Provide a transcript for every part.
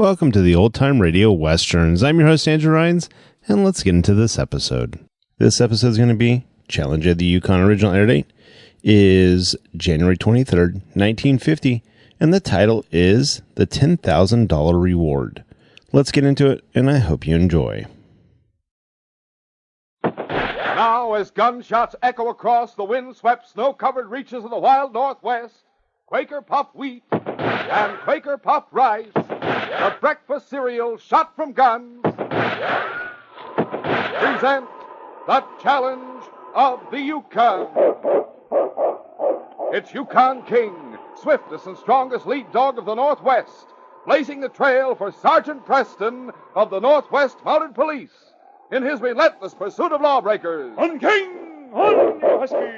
Welcome to the Old Time Radio Westerns. I'm your host, Andrew Rhynes, and let's get into this episode. This episode is going to be Challenge of the Yukon. Original air date is January 23rd, 1950, and the title is The $10,000 Reward. Let's get into it, and I hope you enjoy. Now, as gunshots echo across the wind-swept, snow-covered reaches of the wild Northwest, Quaker Puffed Wheat and Quaker Puffed Rice, the breakfast cereal shot from guns, present the Challenge of the Yukon. It's Yukon King, swiftest and strongest lead dog of the Northwest, blazing the trail for Sergeant Preston of the Northwest Mounted Police in his relentless pursuit of lawbreakers. On, King! On, you huskies!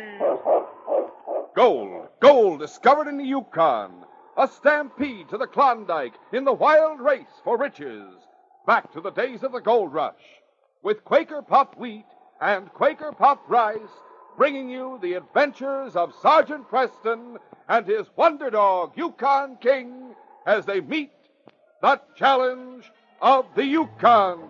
Gold discovered in the Yukon. A stampede to the Klondike in the wild race for riches. Back to the days of the gold rush. With Quaker Puffed Wheat and Quaker Puffed Rice, bringing you the adventures of Sergeant Preston and his wonder dog, Yukon King, as they meet the Challenge of the Yukon.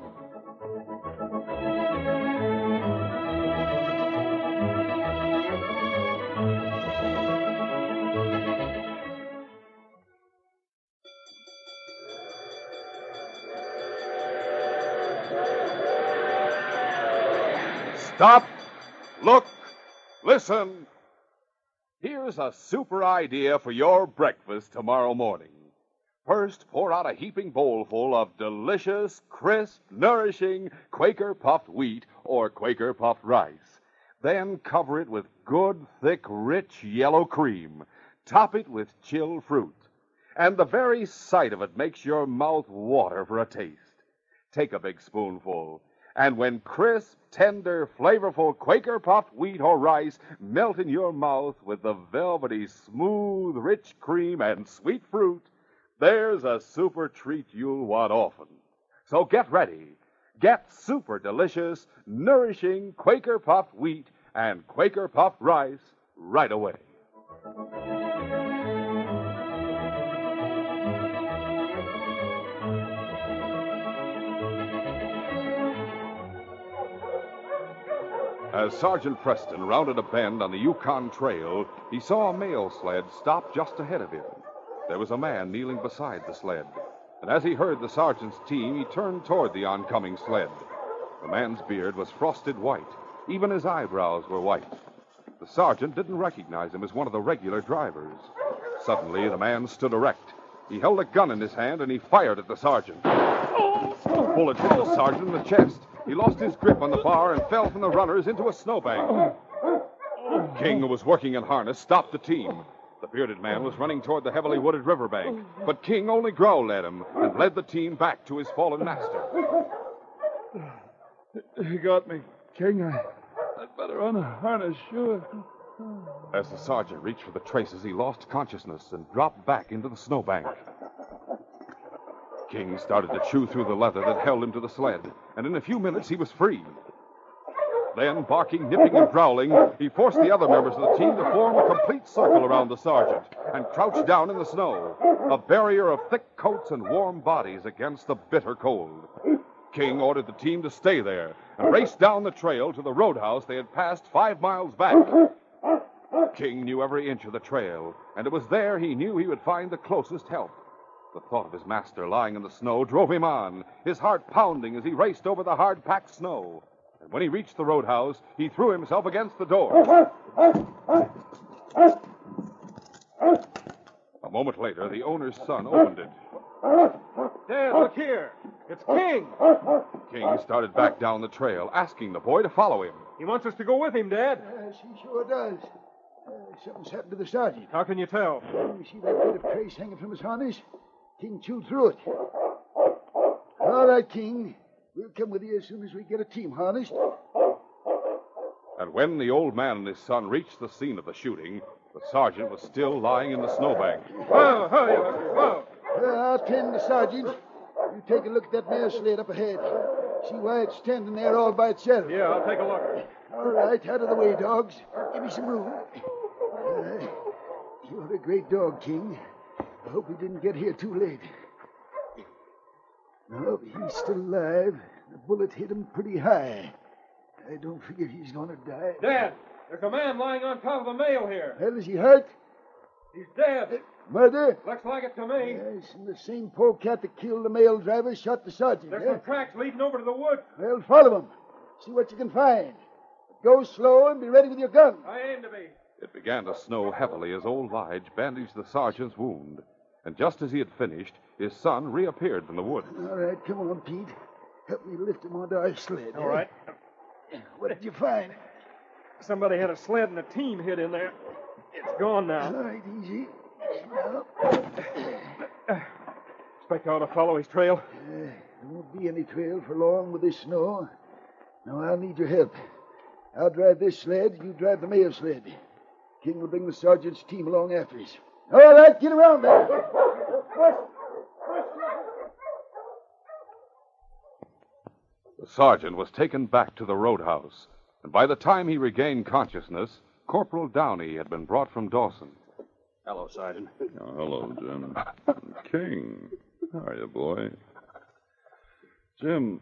Stop, look, listen. Here's a super idea for your breakfast tomorrow morning. First, pour out a heaping bowlful of delicious, crisp, nourishing Quaker Puffed Wheat or Quaker Puffed Rice. Then cover it with good, thick, rich yellow cream. Top it with chilled fruit. And the very sight of it makes your mouth water for a taste. Take a big spoonful. And when crisp, tender, flavorful Quaker Puffed Wheat or rice melt in your mouth with the velvety, smooth, rich cream and sweet fruit, there's a super treat you'll want often. So get ready. Get super delicious, nourishing Quaker Puffed Wheat and Quaker Puffed Rice right away. As Sergeant Preston rounded a bend on the Yukon Trail, he saw a mail sled stop just ahead of him. There was a man kneeling beside the sled, and as he heard the sergeant's team, he turned toward the oncoming sled. The man's beard was frosted white. Even his eyebrows were white. The sergeant didn't recognize him as one of the regular drivers. Suddenly, the man stood erect. He held a gun in his hand, and he fired at the sergeant. The bullet hit the sergeant in the chest. He lost his grip on the bar and fell from the runners into a snowbank. King, who was working in harness, stopped the team. The bearded man was running toward the heavily wooded riverbank, but King only growled at him and led the team back to his fallen master. He got me, King. I'd better unharness, sure. As the sergeant reached for the traces, he lost consciousness and dropped back into the snowbank. King started to chew through the leather that held him to the sled, and in a few minutes he was free. Then, barking, nipping, and growling, he forced the other members of the team to form a complete circle around the sergeant and crouch down in the snow, a barrier of thick coats and warm bodies against the bitter cold. King ordered the team to stay there and raced down the trail to the roadhouse they had passed 5 miles back. King knew every inch of the trail, and it was there he knew he would find the closest help. The thought of his master lying in the snow drove him on, his heart pounding as he raced over the hard-packed snow. And when he reached the roadhouse, he threw himself against the door. A moment later, the owner's son opened it. Dad, look here. It's King. King started back down the trail, asking the boy to follow him. He wants us to go with him, Dad. Yes, he sure does. Something's happened to the sergeant. How can you tell? You see that bit of trace hanging from his harness? King chewed through it. All right, King. We'll come with you as soon as we get a team harnessed. And when the old man and his son reached the scene of the shooting, the sergeant was still lying in the snowbank. Whoa. I'll tend the sergeant. You take a look at that mail sled up ahead. See why it's standing there all by itself. Yeah, I'll take a look. All right, out of the way, dogs. Give me some room. You're a great dog, King. I hope we didn't get here too late. No, but he's still alive. The bullet hit him pretty high. I don't figure he's going to die. Dad, there's a man lying on top of the mail here. Well, is he hurt? He's dead. Murder? Looks like it to me. Yes, and the same polecat that killed the mail driver shot the sergeant. There's some tracks leading over to the woods. Well, follow him. See what you can find. Go slow and be ready with your gun. I aim to be. It began to snow heavily as old Lige bandaged the sergeant's wound. And just as he had finished, his son reappeared from the woods. All right, come on, Pete. Help me lift him onto our sled. All right. What did you find? Somebody had a sled and a team hid in there. It's gone All now. right, easy. Now, Expect I ought to follow his trail. there won't be any trail for long with this snow. Now, I'll need your help. I'll drive this sled, you drive the mail sled. King will bring the sergeant's team along after us. All right, get around there. The sergeant was taken back to the roadhouse, and by the time he regained consciousness, Corporal Downey had been brought from Dawson. Hello, Sergeant. Oh, hello, Jim. King. How are you, boy? Jim,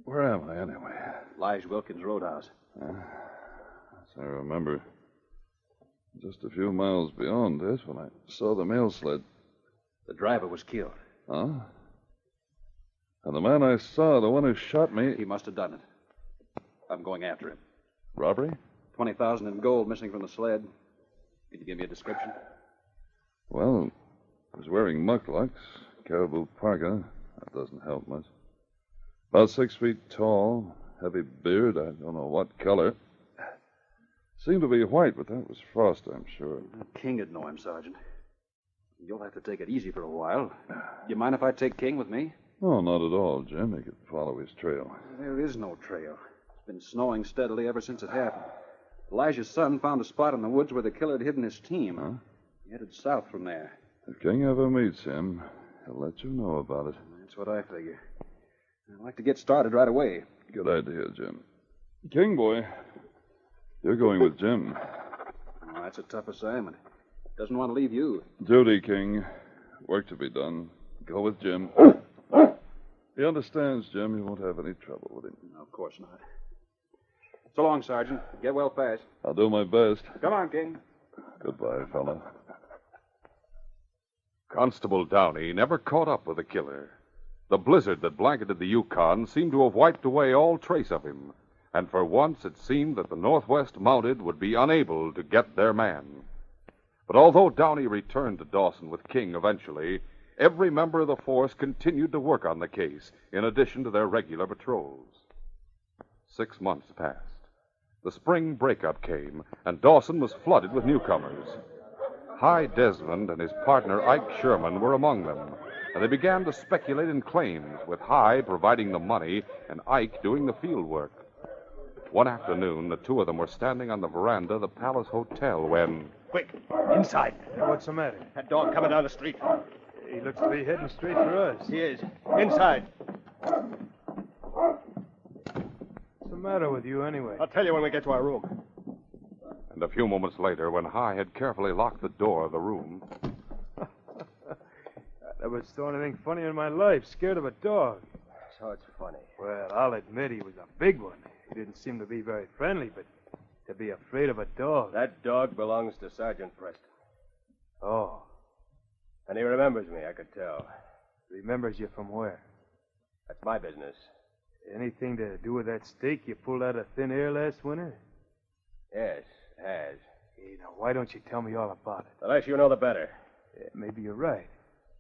where am I anyway? Lige Wilkins' roadhouse. As I remember, just a few miles beyond this when I saw the mail sled. The driver was killed. Huh? And the man I saw, the one who shot me... He must have done it. I'm going after him. Robbery? 20,000 in gold missing from the sled. Can you give me a description? Well, he was wearing mukluks, caribou parka. That doesn't help much. About 6 feet tall, heavy beard, I don't know what color. Seemed to be white, but that was frost, I'm sure. King would know him, Sergeant. You'll have to take it easy for a while. You mind if I take King with me? Oh, not at all, Jim. He could follow his trail. There is no trail. It's been snowing steadily ever since it happened. Elijah's son found a spot in the woods where the killer had hidden his team. Huh? He headed south from there. If King ever meets him, he'll let you know about it. That's what I figure. I'd like to get started right away. Good idea, Jim. King, boy, you're going with Jim. Oh, that's a tough assignment. Doesn't want to leave you. Duty, King. Work to be done. Go with Jim. He understands, Jim. You won't have any trouble with him. No, of course not. So long, Sergeant. Get well fast. I'll do my best. Come on, King. Goodbye, fella. Constable Downey never caught up with the killer. The blizzard that blanketed the Yukon seemed to have wiped away all trace of him, and for once it seemed that the Northwest Mounted would be unable to get their man. But although Downey returned to Dawson with King eventually, every member of the force continued to work on the case, in addition to their regular patrols. 6 months passed. The spring breakup came, and Dawson was flooded with newcomers. Hy Desmond and his partner Ike Sherman were among them, and they began to speculate in claims, with Hy providing the money and Ike doing the field work. One afternoon, the two of them were standing on the veranda of the Palace Hotel when... Quick, inside. What's the matter? That dog coming down the street. He looks to be heading straight for us. He is. Inside. What's the matter with you, anyway? I'll tell you when we get to our room. And a few moments later, when Hy had carefully locked the door of the room... I never saw anything funnier in my life. Scared of a dog. So it's funny. Well, I'll admit he was a big one. He didn't seem to be very friendly, but to be afraid of a dog. That dog belongs to Sergeant Preston. Oh. And he remembers me, I could tell. Remembers you from where? That's my business. Anything to do with that steak you pulled out of thin air last winter? Yes, it has. Hey, now, why don't you tell me all about it? The less you know, the better. Yeah, maybe you're right.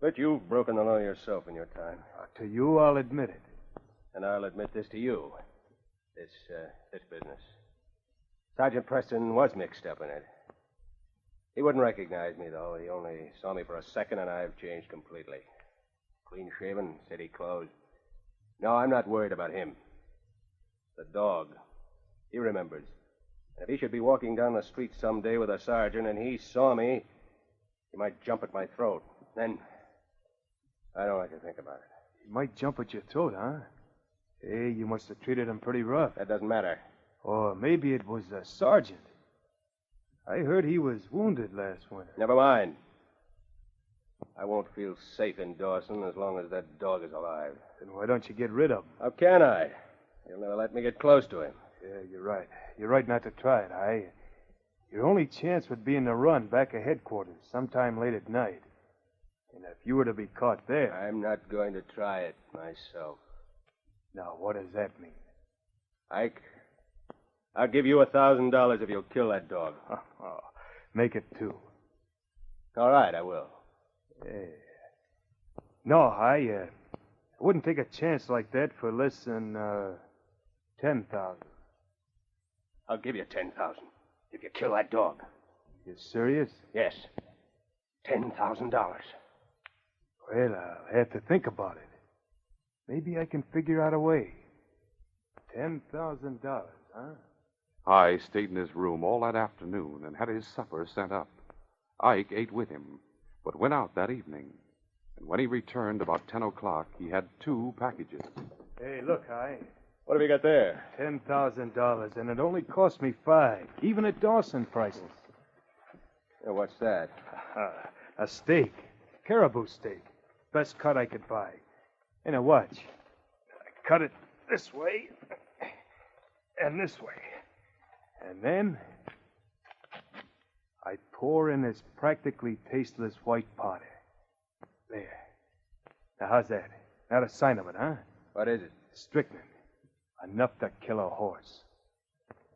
But you've broken the law yourself in your time. To you, I'll admit it. And I'll admit this to you. This business. Sergeant Preston was mixed up in it. He wouldn't recognize me, though. He only saw me for a second, and I've changed completely. Clean-shaven, city clothes. No, I'm not worried about him. The dog. He remembers. And if he should be walking down the street someday with a sergeant and he saw me, he might jump at my throat. Then, I don't like to think about it. He might jump at your throat, huh? Hey, you must have treated him pretty rough. That doesn't matter. Or maybe it was the sergeant. I heard he was wounded last winter. Never mind. I won't feel safe in Dawson as long as that dog is alive. Then why don't you get rid of him? How can I? He'll never let me get close to him. Yeah, you're right. You're right not to try it, Hi. Your only chance would be in the run back of headquarters sometime late at night. And if you were to be caught there... I'm not going to try it myself. Now, what does that mean? Ike, I'll give you $1,000 if you'll kill that dog. Oh, make it 2. All right, I will. Yeah. No, I wouldn't take a chance like that for less than 10,000. I'll give you 10,000 if you kill that dog. You serious? Yes. $10,000. Well, I'll have to think about it. Maybe I can figure out a way. $10,000, huh? I stayed in his room all that afternoon and had his supper sent up. Ike ate with him, but went out that evening. And when he returned about 10 o'clock, he had 2 packages. Hey, look, Hi. What have you got there? $10,000, and it only cost me 5, even at Dawson prices. Yeah, what's that? A steak. Caribou steak. Best cut I could buy. And a watch. I cut it this way and this way. And then I pour in this practically tasteless white powder. There. Now, how's that? Not a sign of it, huh? What is it? Strychnine. Enough to kill a horse.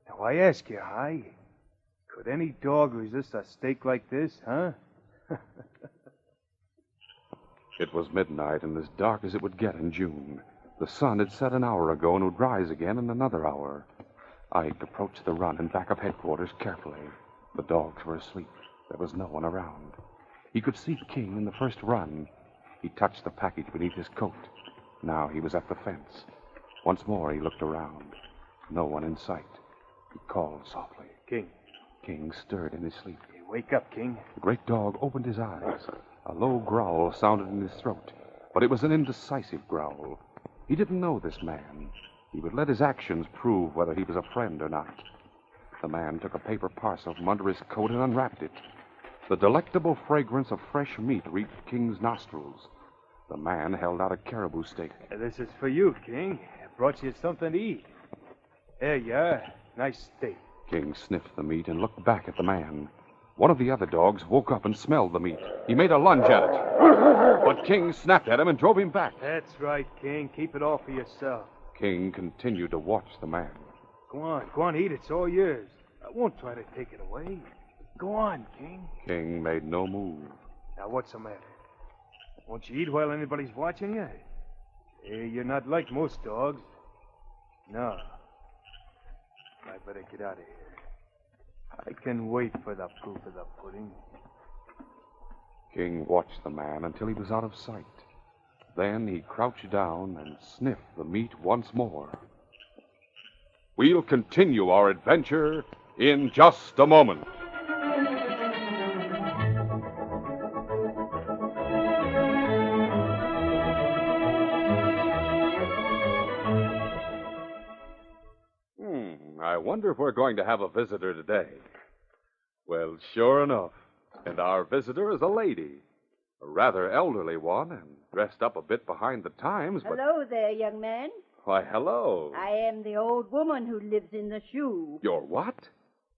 Now, I ask you, Hi, could any dog resist a steak like this, huh? It was midnight and as dark as it would get in June. The sun had set an hour ago and would rise again in another hour. Ike approached the run in back of headquarters carefully. The dogs were asleep. There was no one around. He could see King in the first run. He touched the package beneath his coat. Now he was at the fence. Once more he looked around. No one in sight. He called softly. King. King stirred in his sleep. Hey, wake up, King. The great dog opened his eyes. A low growl sounded in his throat, but it was an indecisive growl. He didn't know this man. He would let his actions prove whether he was a friend or not. The man took a paper parcel from under his coat and unwrapped it. The delectable fragrance of fresh meat reached King's nostrils. The man held out a caribou steak. This is for you, King. I brought you something to eat. There you are. Nice steak. King sniffed the meat and looked back at the man. One of the other dogs woke up and smelled the meat. He made a lunge at it. But King snapped at him and drove him back. That's right, King. Keep it all for yourself. King continued to watch the man. Go on, eat it. It's all yours. I won't try to take it away. Go on, King. King made no move. Now, what's the matter? Won't you eat while anybody's watching you? You're not like most dogs. No. I better get out of here. I can wait for the proof of the pudding. King watched the man until he was out of sight. Then he crouched down and sniffed the meat once more. We'll continue our adventure in just a moment. I wonder if we're going to have a visitor today. Well, sure enough. And our visitor is a lady. A rather elderly one and dressed up a bit behind the times, but... Hello there, young man. Why, hello. I am the old woman who lives in the shoe. You're what?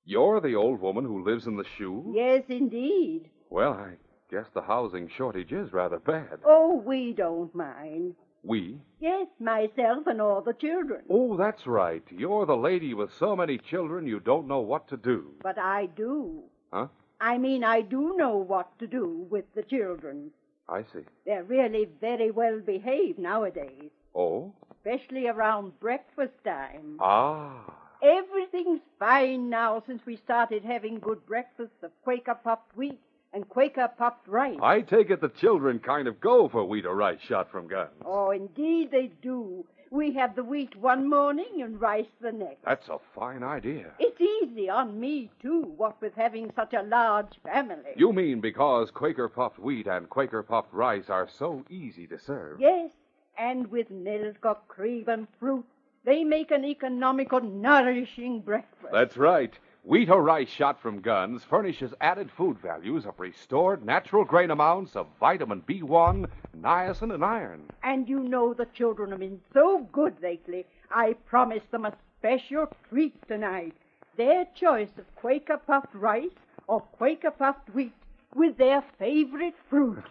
You're the old woman who lives in the shoe? Yes, indeed. Well, I guess the housing shortage is rather bad. Oh, we don't mind. We? Yes, myself and all the children. Oh, that's right. You're the lady with so many children you don't know what to do. But I do. Huh? I mean, I do know what to do with the children. I see. They're really very well behaved nowadays, Oh? especially around breakfast time. Ah. Everything's fine now since we started having good breakfasts of Quaker puffed wheat and Quaker puffed rice. I take it the children kind of go for wheat or rice shot from guns. Oh, indeed they do. We have the wheat one morning and rice the next. That's a fine idea. It's easy on me, too, what with having such a large family. You mean because Quaker puffed wheat and Quaker puffed rice are so easy to serve? Yes, and with milk or cream and fruit, they make an economical, nourishing breakfast. That's right. Wheat or rice shot from guns furnishes added food values of restored natural grain amounts of vitamin B1, niacin, and iron. And you know the children have been so good lately. I promised them a special treat tonight. Their choice of Quaker puffed rice or Quaker puffed wheat with their favorite fruit.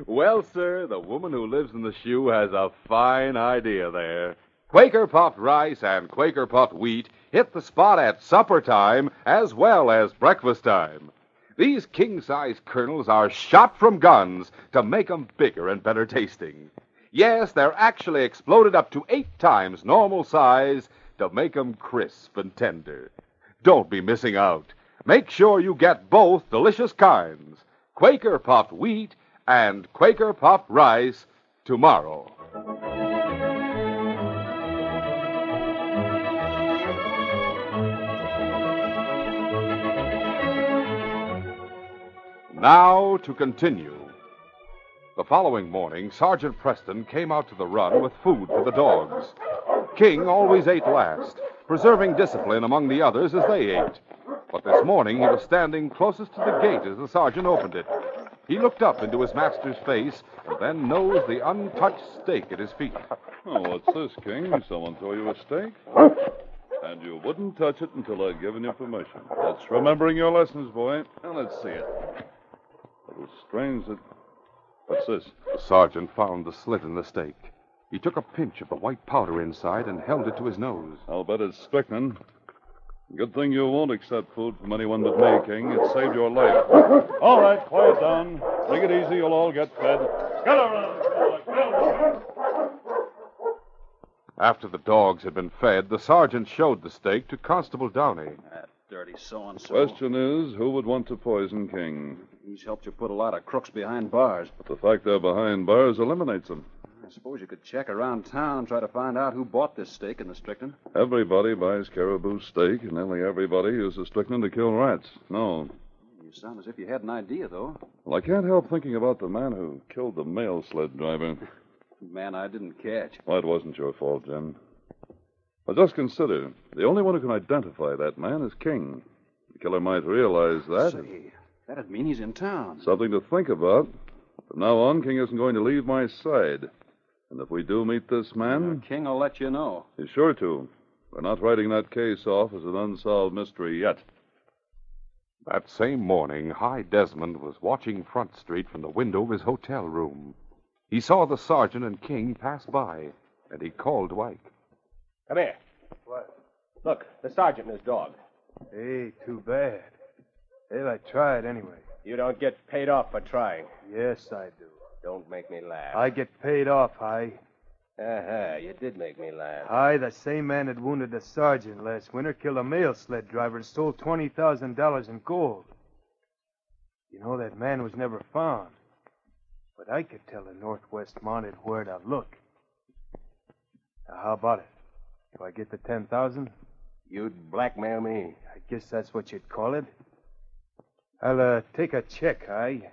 Well, sir, the woman who lives in the shoe has a fine idea there. Quaker puffed rice and Quaker puffed wheat hit the spot at supper time as well as breakfast time. These king-size kernels are shot from guns to make 'em bigger and better tasting. Yes, they're actually exploded up to 8 times normal size to make 'em crisp and tender. Don't be missing out. Make sure you get both delicious kinds, Quaker puffed wheat and Quaker puffed rice, tomorrow. Now to continue. The following morning, Sergeant Preston came out to the run with food for the dogs. King always ate last, preserving discipline among the others as they ate. But this morning he was standing closest to the gate as the sergeant opened it. He looked up into his master's face and then nosed the untouched steak at his feet. Oh, what's this, King? Someone throw you a steak? And you wouldn't touch it until I'd given you permission. That's remembering your lessons, boy. Now, let's see it. It was strange that... What's this? The sergeant found the slit in the steak. He took a pinch of the white powder inside and held it to his nose. I'll bet it's strychnine. Good thing you won't accept food from anyone but me, King. It saved your life. All right, quiet down. Take it easy. You'll all get fed. Get around. After the dogs had been fed, the sergeant showed the steak to Constable Downey. That dirty so-and-so. Question is, who would want to poison King? He's helped you put a lot of crooks behind bars. But the fact they're behind bars eliminates them. I suppose you could check around town and try to find out who bought this steak in the strychnine. Everybody buys caribou steak, and nearly everybody uses strychnine to kill rats. No. You sound as if you had an idea, though. Well, I can't help thinking about the man who killed the mail sled driver. Man, I didn't catch. Well, it wasn't your fault, Jim. Well, just consider, the only one who can identify that man is King. The killer might realize that. Say, that'd mean he's in town. Something to think about. From now on, King isn't going to leave my side. And if we do meet this man... King will let you know. He's sure to. We're not writing that case off as an unsolved mystery yet. That same morning, High Desmond was watching Front Street from the window of his hotel room. He saw the sergeant and King pass by, and he called to Ike. Come here. What? Look, the sergeant and his dog. Hey, too bad. Well, I tried anyway. You don't get paid off for trying. Yes, I do. Don't make me laugh. I get paid off, Hi. You did make me laugh. Hi, the same man that wounded the sergeant last winter killed a mail sled driver and stole $20,000 in gold. You know, that man was never found. But I could tell the Northwest Mounted where to look. Now, how about it? If I get the $10,000? You'd blackmail me. I guess that's what you'd call it. I'll take a check, Hi.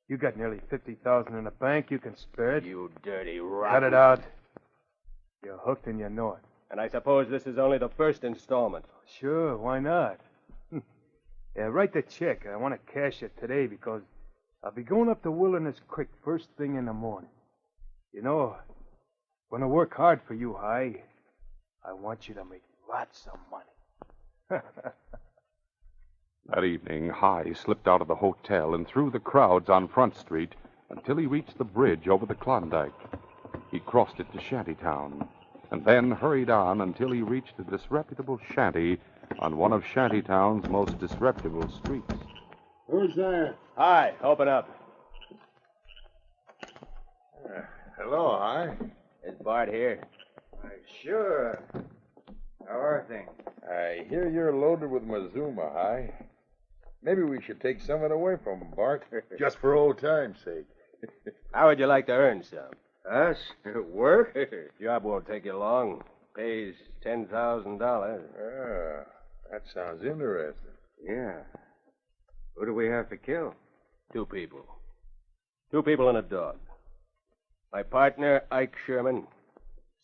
You got nearly $50,000 in the bank. You can spare it. You dirty rat. Cut it out. You're hooked and you know it. And I suppose this is only the first installment. Sure, why not? Yeah, write the check. I want to cash it today because I'll be going up to Wilderness Creek first thing in the morning. You know, I'm going to work hard for you, Hi. I want you to make lots of money. That evening, High slipped out of the hotel and through the crowds on Front Street until he reached the bridge over the Klondike. He crossed it to Shantytown, and then hurried on until he reached a disreputable shanty on one of Shantytown's most disreputable streets. Who's there? Hi, open up. Hello, Hi. Is Bart here? Sure. How are things? I hear you're loaded with Mazuma, Hi. Maybe we should take some of it away from him, Bart. Just for old time's sake. How would you like to earn some? Us? Work? Job won't take you long. Pays $10,000. Ah, that sounds interesting. Yeah. Who do we have to kill? 2 people. 2 people and a dog. My partner, Ike Sherman.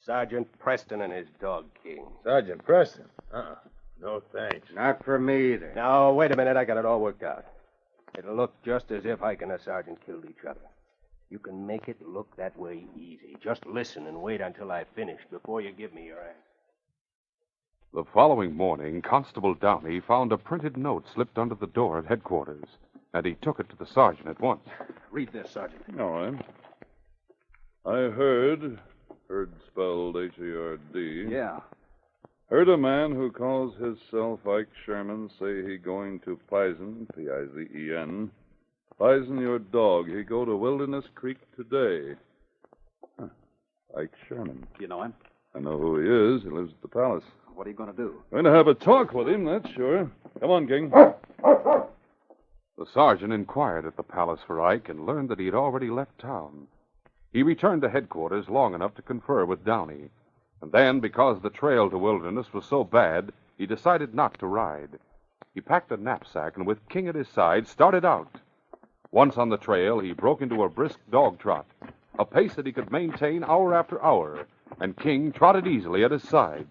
Sergeant Preston and his dog, King. Sergeant Preston? No thanks. Not for me either. Now, wait a minute. I got it all worked out. It'll look just as if Ike and the sergeant killed each other. You can make it look that way easy. Just listen and wait until I've finished before you give me your answer. The following morning, Constable Downey found a printed note slipped under the door at headquarters, and he took it to the sergeant at once. Read this, Sergeant. All right. I heard spelled H-E-R-D. Yeah. Heard a man who calls himself Ike Sherman say he going to Pisen, P-I-Z-E-N. Pisen your dog. He go to Wilderness Creek today. Huh. Ike Sherman. You know him? I know who he is. He lives at the palace. What are you going to do? Going to have a talk with him, that's sure. Come on, King. The sergeant inquired at the palace for Ike and learned that he had already left town. He returned to headquarters long enough to confer with Downey. And then, because the trail to Wilderness was so bad, he decided not to ride. He packed a knapsack and, with King at his side, started out. Once on the trail, he broke into a brisk dog trot, a pace that he could maintain hour after hour, and King trotted easily at his side.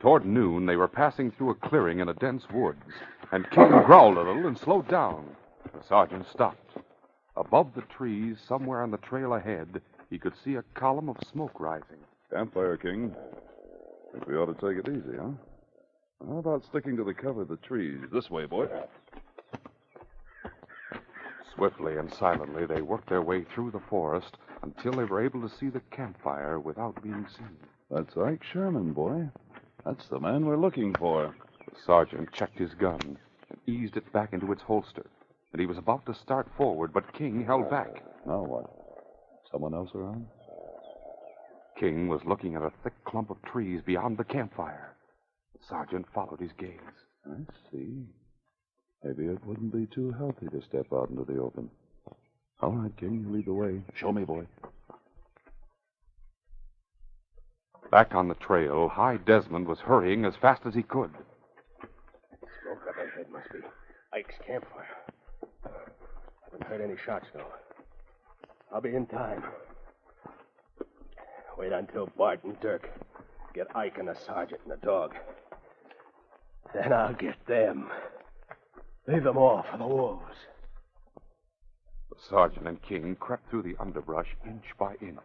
Toward noon, they were passing through a clearing in a dense woods, and King growled a little and slowed down. The sergeant stopped. Above the trees, somewhere on the trail ahead, he could see a column of smoke rising. Campfire, King. Think we ought to take it easy, huh? How about sticking to the cover of the trees? This way, boy. Swiftly and silently, they worked their way through the forest until they were able to see the campfire without being seen. That's Ike Sherman, boy. That's the man we're looking for. The sergeant checked his gun and eased it back into its holster, and he was about to start forward, but King held back. Now what? Someone else around? King was looking at a thick clump of trees beyond the campfire. The sergeant followed his gaze. I see. Maybe it wouldn't be too healthy to step out into the open. All right, King, you lead the way. Show me, boy. Back on the trail, High Desmond was hurrying as fast as he could. Smoke up ahead must be Ike's campfire. Haven't heard any shots, though. I'll be in time. Wait until Bart and Dirk get Ike and the sergeant and the dog. Then I'll get them. Leave them all for the wolves. The sergeant and King crept through the underbrush inch by inch.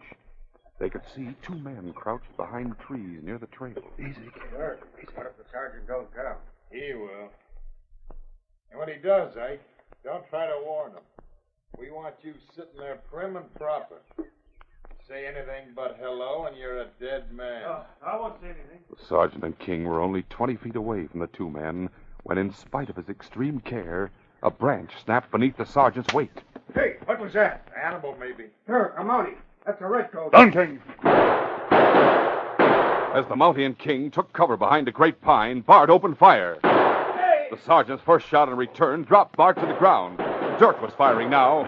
They could see two men crouched behind trees near the trail. Easy, Sure. What if the sergeant don't come? He will. And when he does, Ike, don't try to warn him. We want you sitting there prim and proper. Say anything but hello, and you're a dead man. I won't say anything. The sergeant and King were only 20 feet away from the two men when, in spite of his extreme care, a branch snapped beneath the sergeant's weight. Hey, what was that? Animal, maybe. Sure, a mountie. That's a redcoat. Down, King! As the Mountie and King took cover behind a great pine, Bart opened fire. Hey! The sergeant's first shot in return dropped Bart to the ground. Dirk was firing now.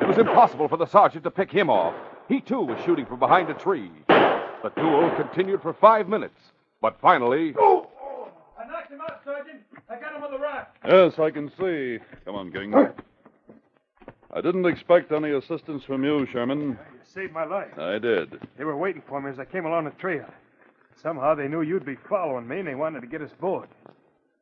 It was impossible for the sergeant to pick him off. He, too, was shooting from behind a tree. The duel continued for 5 minutes, but finally... Oh! I knocked him out, Sergeant. I got him on the rock. Yes, I can see. Come on, King. I didn't expect any assistance from you, Sherman. You saved my life. I did. They were waiting for me as I came along the trail. Somehow they knew you'd be following me, and they wanted to get us both.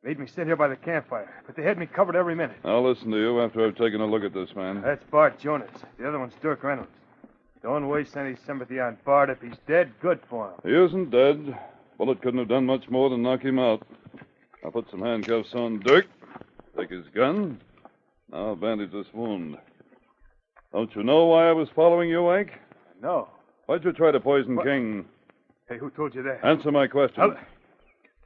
Made me sit here by the campfire, but they had me covered every minute. I'll listen to you after I've taken a look at this man. That's Bart Jonas. The other one's Dirk Reynolds. Don't waste any sympathy on Bart. If he's dead, good for him. He isn't dead. Bullet couldn't have done much more than knock him out. I'll put some handcuffs on Dirk, take his gun. Now I'll bandage this wound. Don't you know why I was following you, Ike? No. Why'd you try to poison King? Hey, who told you that? Answer my question.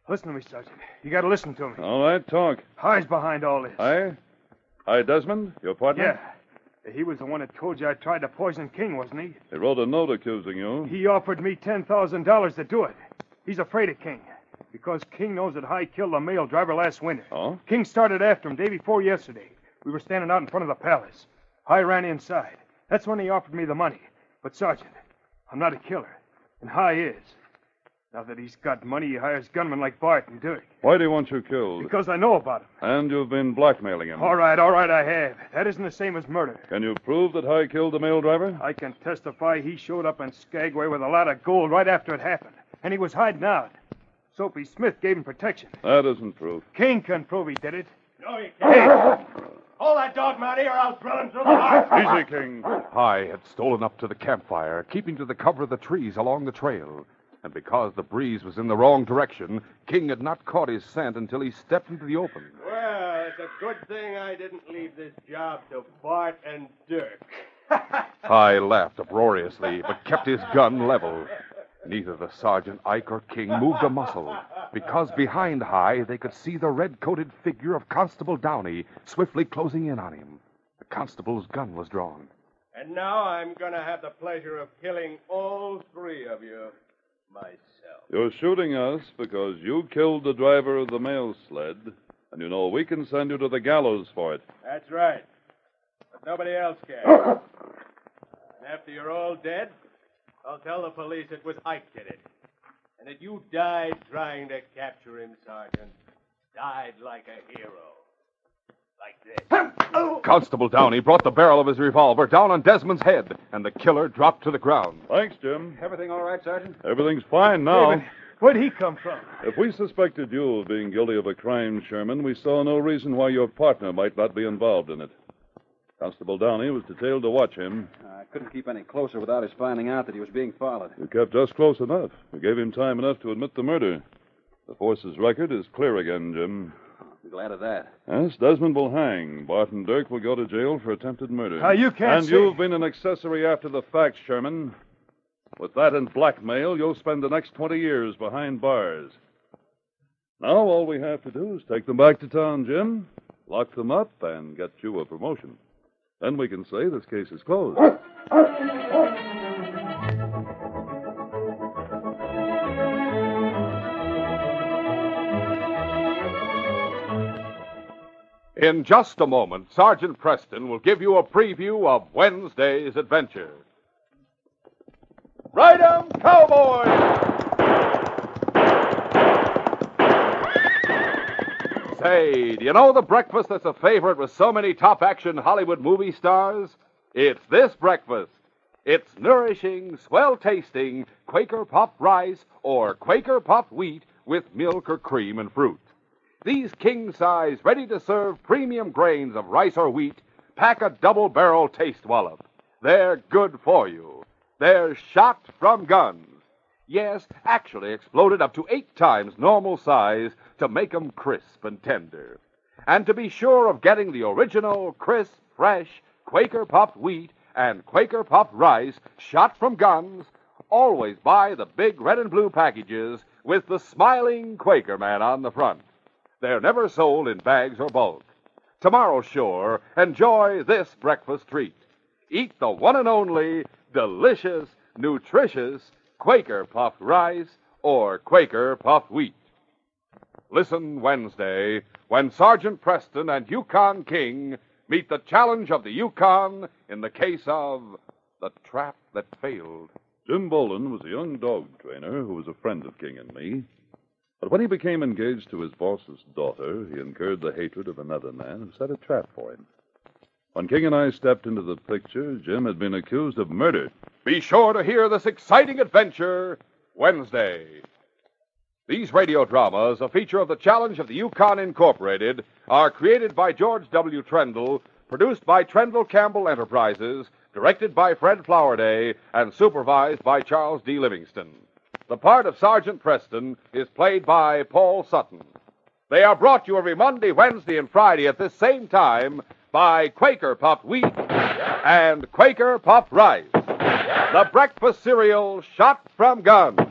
Listen to me, Sergeant. You got to listen to me. All right, talk. High's behind all this. Hi, Desmond, your partner? Yeah. He was the one that told you I tried to poison King, wasn't he? He wrote a note accusing you. He offered me $10,000 to do it. He's afraid of King. Because King knows that High killed the mail driver last winter. Oh? King started after him day before yesterday. We were standing out in front of the palace. High ran inside. That's when he offered me the money. But, Sergeant, I'm not a killer. And High is. Now that he's got money, he hires gunmen like Bart and Dirk. Why do you want you killed? Because I know about him. And you've been blackmailing him. All right, I have. That isn't the same as murder. Can you prove that High killed the mail driver? I can testify he showed up in Skagway with a lot of gold right after it happened. And he was hiding out. Soapy Smith gave him protection. That isn't proof. King can prove he did it. No, you can't. Hold that dog, Mountie, or I'll drill him through the heart. Easy, King. Hi had stolen up to the campfire, keeping to the cover of the trees along the trail. And because the breeze was in the wrong direction, King had not caught his scent until he stepped into the open. Well, it's a good thing I didn't leave this job to Bart and Dirk. Hi laughed uproariously, but kept his gun level. Neither the sergeant, Ike, or King moved a muscle, because behind Hi they could see the red-coated figure of Constable Downey swiftly closing in on him. The constable's gun was drawn. And now I'm going to have the pleasure of killing all three of you myself. You're shooting us because you killed the driver of the mail sled, and you know we can send you to the gallows for it. That's right. But nobody else can. And after you're all dead, I'll tell the police it was Ike did it. And that you died trying to capture him, Sergeant. Died like a hero. Like this. Constable Downey brought the barrel of his revolver down on Desmond's head, and the killer dropped to the ground. Thanks, Jim. Everything all right, Sergeant? Everything's fine now. David, where'd he come from? If we suspected you of being guilty of a crime, Sherman, we saw no reason why your partner might not be involved in it. Constable Downey was detailed to watch him. I couldn't keep any closer without his finding out that he was being followed. You kept us close enough. We gave him time enough to admit the murder. The force's record is clear again, Jim. I'm glad of that. Yes, Desmond will hang. Bart and Dirk will go to jail for attempted murder. You can't And say... you've been an accessory after the fact, Sherman. With that and blackmail, you'll spend the next 20 years behind bars. Now all we have to do is take them back to town, Jim, lock them up, and get you a promotion. Then we can say this case is closed. In just a moment, Sergeant Preston will give you a preview of Wednesday's adventure. Ride 'em, cowboys! Say, do you know the breakfast that's a favorite with so many top-action Hollywood movie stars? It's this breakfast. It's nourishing, swell-tasting Quaker puffed rice or Quaker puffed wheat with milk or cream and fruit. These king-size, ready-to-serve premium grains of rice or wheat pack a double-barrel taste wallop. They're good for you. They're shot from guns. Yes, actually exploded up to 8 times normal size to make 'em crisp and tender. And to be sure of getting the original, crisp, fresh Quaker puffed wheat and Quaker puffed rice shot from guns, always buy the big red and blue packages with the smiling Quaker man on the front. They're never sold in bags or bulk. Tomorrow, sure, enjoy this breakfast treat. Eat the one and only, delicious, nutritious Quaker puffed rice or Quaker puffed wheat. Listen Wednesday when Sergeant Preston and Yukon King meet the challenge of the Yukon in the case of the trap that failed. Jim Bolin was a young dog trainer who was a friend of King and me. But when he became engaged to his boss's daughter, he incurred the hatred of another man who set a trap for him. When King and I stepped into the picture, Jim had been accused of murder. Be sure to hear this exciting adventure Wednesday. These radio dramas, a feature of the Challenge of the Yukon Incorporated, are created by George W. Trendle, produced by Trendle Campbell Enterprises, directed by Fred Flowerday, and supervised by Charles D. Livingston. The part of Sergeant Preston is played by Paul Sutton. They are brought to you every Monday, Wednesday, and Friday at this same time by Quaker Puffed Wheat and Quaker Puffed Rice, the breakfast cereal shot from guns.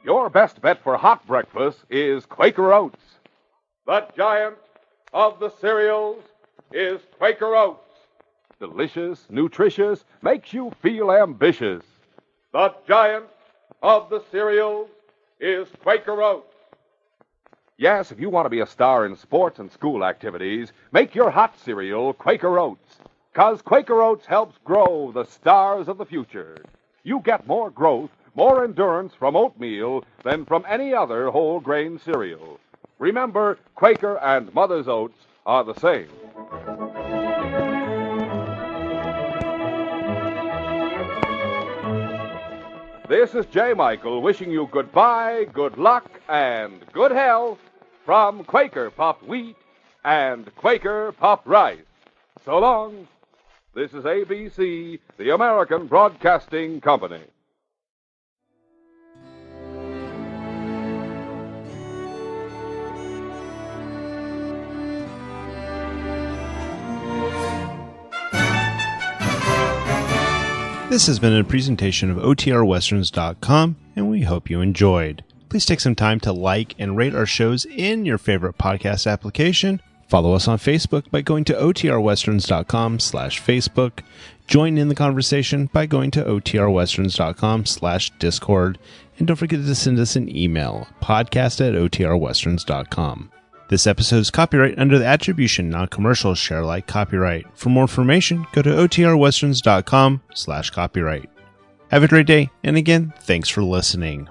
Your best bet for hot breakfast is Quaker Oats. The giant of the cereals is Quaker Oats. Delicious, nutritious, makes you feel ambitious. The giant of the cereals is Quaker Oats. Yes, if you want to be a star in sports and school activities, make your hot cereal Quaker Oats. 'Cause Quaker Oats helps grow the stars of the future. You get more growth, more endurance from oatmeal than from any other whole grain cereal. Remember, Quaker and Mother's Oats are the same. This is J. Michael wishing you goodbye, good luck, and good health from Quaker Puffed Wheat and Quaker Puffed Rice. So long. This is ABC, the American Broadcasting Company. This has been a presentation of OTRWesterns.com, and we hope you enjoyed. Please take some time to like and rate our shows in your favorite podcast application. Follow us on Facebook by going to OTRWesterns.com/Facebook. Join in the conversation by going to OTRWesterns.com/Discord. And don't forget to send us an email, podcast@OTRWesterns.com. This episode is copyright under the Attribution Non-Commercial Share Alike copyright. For more information, go to OTRWesterns.com/copyright. Have a great day, and again, thanks for listening.